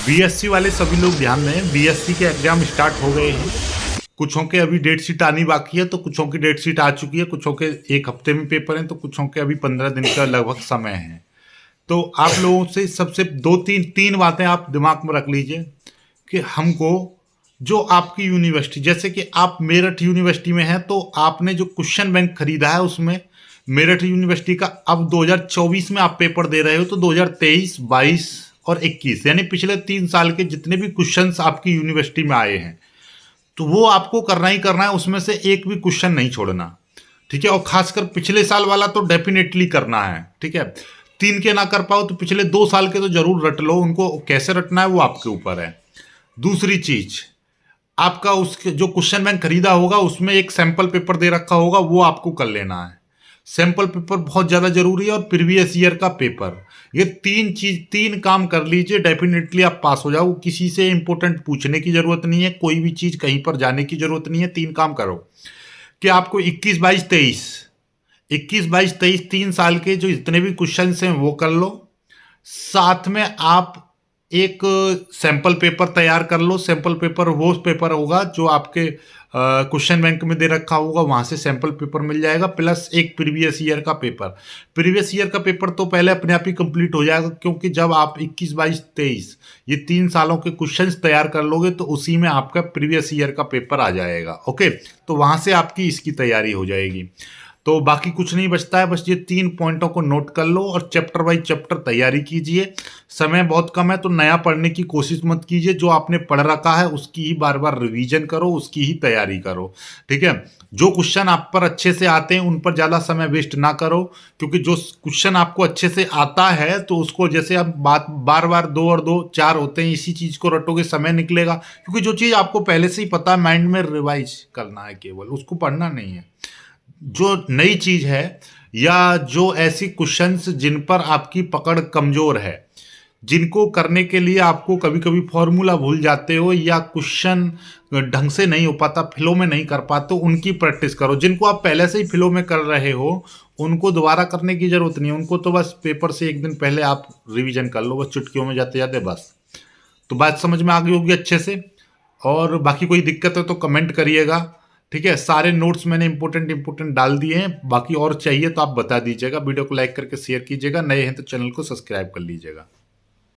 BSc वाले सभी लोग ध्यान दें, बीएससी के एग्जाम स्टार्ट हो गए हैं। कुछों के अभी डेट शीट आनी बाकी है, तो कुछों की डेट शीट आ चुकी है, कुछों के एक हफ्ते में पेपर हैं, तो कुछों के अभी 15 दिन का लगभग समय है। तो आप लोगों से सबसे दो तीन तीन बातें आप दिमाग में रख लीजिए कि हमको जो आपकी यूनिवर्सिटी, जैसे कि आप मेरठ यूनिवर्सिटी में हैं, तो आपने जो क्वेश्चन बैंक खरीदा है उसमें मेरठ यूनिवर्सिटी का अब 2024 में आप पेपर दे रहे हो, तो 2023, 22 और 21 यानी पिछले 3 साल के जितने भी क्वेश्चंस आपकी यूनिवर्सिटी में आए हैं, तो वो आपको करना ही करना है, उसमें से एक भी क्वेश्चन नहीं छोड़ना। ठीक है, और खासकर पिछले साल वाला तो डेफिनेटली करना है। ठीक है, 3 के ना कर पाओ तो पिछले 2 साल के तो जरूर रट लो, उनको कैसे रटना है वो आपके ऊपर है। दूसरी चीज, आपका उसके जो क्वेश्चन बैंक खरीदा होगा उसमें एक सैंपल पेपर दे रखा होगा, वो आपको कर लेना है। सैंपल पेपर बहुत ज़्यादा जरूरी है, और प्रीवियस ईयर का पेपर, ये 3 काम कर लीजिए, डेफिनेटली आप पास हो जाओ। किसी से इंपॉर्टेंट पूछने की जरूरत नहीं है, कोई भी चीज़ कहीं पर जाने की जरूरत नहीं है। 3 काम करो कि आपको 21, 22, 23 3 साल के जो जितने भी क्वेश्चन हैं वो कर लो। साथ में आप एक सैंपल पेपर तैयार कर लो। सैंपल पेपर वो पेपर होगा जो आपके क्वेश्चन बैंक में दे रखा होगा, वहां से सैंपल पेपर मिल जाएगा, प्लस एक प्रीवियस ईयर का पेपर। प्रीवियस ईयर का पेपर तो पहले अपने आप ही कंप्लीट हो जाएगा, क्योंकि जब आप 21, 22, 23 ये 3 सालों के क्वेश्चंस तैयार कर लोगे तो उसी में आपका प्रीवियस ईयर का पेपर आ जाएगा। ओके, तो वहां से आपकी इसकी तैयारी हो जाएगी। तो बाकी कुछ नहीं बचता है, बस ये 3 पॉइंटों को नोट कर लो और चैप्टर बाई चैप्टर तैयारी कीजिए। समय बहुत कम है, तो नया पढ़ने की कोशिश मत कीजिए। जो आपने पढ़ रखा है उसकी ही बार बार रिवीजन करो, उसकी ही तैयारी करो। ठीक है, जो क्वेश्चन आप पर अच्छे से आते हैं उन पर ज़्यादा समय वेस्ट ना करो, क्योंकि जो क्वेश्चन आपको अच्छे से आता है तो उसको जैसे आप बार बार 2 और 2 4 होते हैं, इसी चीज़ को रटोगे समय निकलेगा। क्योंकि जो चीज़ आपको पहले से ही पता है, माइंड में रिवाइज करना है, केवल उसको पढ़ना नहीं है। जो नई चीज है या जो ऐसी क्वेश्चंस जिन पर आपकी पकड़ कमजोर है, जिनको करने के लिए आपको कभी कभी फॉर्मूला भूल जाते हो या क्वेश्चन ढंग से नहीं हो पाता, फ्लो में नहीं कर पाते, उनकी प्रैक्टिस करो। जिनको आप पहले से ही फ्लो में कर रहे हो उनको दोबारा करने की जरूरत नहीं है, उनको तो बस पेपर से एक दिन पहले आप रिवीजन कर लो, बस चुटकियों में जाते जाते बस। तो बात समझ में आ गई होगी अच्छे से। और बाकी कोई दिक्कत है तो कमेंट करिएगा। ठीक है, सारे नोट्स मैंने इंपोर्टेंट डाल दिए हैं, बाकी और चाहिए तो आप बता दीजिएगा। वीडियो को लाइक करके शेयर कीजिएगा, नए हैं तो चैनल को सब्सक्राइब कर लीजिएगा।